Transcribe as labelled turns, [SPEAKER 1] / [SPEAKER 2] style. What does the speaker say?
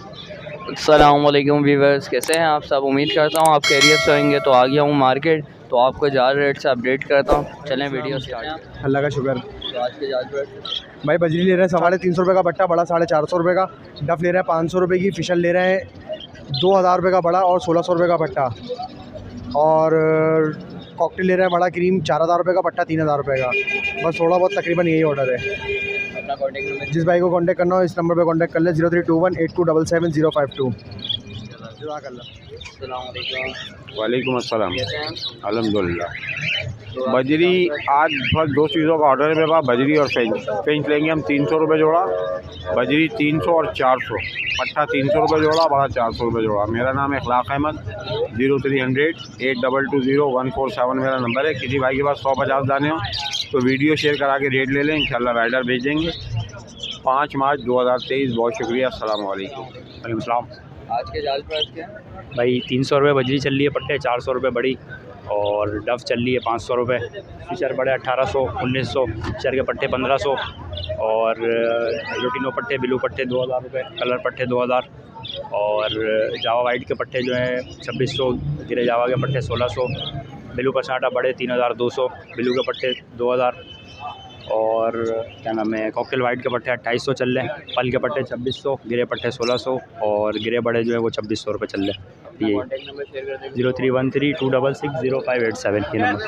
[SPEAKER 1] अस्सलाम वालेकुम व्यूअर्स, कैसे हैं आप सब। उम्मीद करता हूँ आप खैरियत से होंगे। तो आ गया हूँ मार्केट, तो आपको जार रेट से अपडेट करता हूँ। चलें वीडियो स्टार्ट।
[SPEAKER 2] अल्लाह का शुक्र।
[SPEAKER 1] तो आज के जार रेट
[SPEAKER 2] भाई बजरी ले रहे हैं 350 रुपये का बट्टा, बड़ा 450 रुपये का। डफ ले रहे हैं 500 रुपये की। फिशल ले रहे हैं 2000 रुपये का बड़ा और 1600 रुपये का बट्टा। और कॉकटेल ले रहे हैं बड़ा क्रीम 4000 रुपये का बट्टा, 3000 रुपये का। बस थोड़ा बहुत तकरीबन यही ऑर्डर है।
[SPEAKER 1] अपना कॉन्टेक्ट नंबर।
[SPEAKER 2] जिस भाई को कांटेक्ट करना हो इस नंबर पे कांटेक्ट कर ले 032182777052।
[SPEAKER 3] वालेकुम अस्सलाम।
[SPEAKER 1] कैसे हैं।
[SPEAKER 3] अल्हम्दुलिल्लाह। बजरी आज बस दो चीज़ों का ऑर्डर है मेरे पास, बजरी और फेंच लेंगे हम 300 रुपये जोड़ा। बजरी 300 और 400, पट्टा 300 रुपये जोड़ा, बड़ा 400 रुपये जोड़ा। मेरा नाम है इखलाक अहमद। 0300 8220 147 मेरा नंबर है। किसी भाई के पास 150 दाने हो तो वीडियो शेयर करा के रेट ले लें, इंशाल्लाह राइडर भेज देंगे। 5 मार्च 2023। बहुत शुक्रिया। अस्सलाम वालेकुम।
[SPEAKER 4] वालेकुम सलाम।
[SPEAKER 1] आज के जार प्राइस क्या है।
[SPEAKER 4] भाई 300 रुपये बजरी चल रही है पट्टे, 400 रुपये बड़ी, और डफ चल रही है 500 रुपये। फिशर बड़े 1800, 1900, फिशर के पट्टे 1500, और लुटिनो पट्टे, ब्लू पट्टे 2000 रुपये, कलर पट्टे 2000, और जावा वाइट के पट्टे जो हैं 2600, गिरे जावा के पट्टे 1600, ब्लू पसाटा बड़े 3200, ब्लू के पट्टे 2000, और क्या नाम है कॉकटेल वाइट के पट्टे 2800 चल रहे हैं, पल के पट्टे 2600, गिरे पट्टे 1600, और गिरे बड़े जो है वो 2600 रुपये चल रहे हैं। ये
[SPEAKER 1] कॉन्टेक्ट नंबर शेयर कर दें।
[SPEAKER 4] 0313 266 0587 ये नंबर।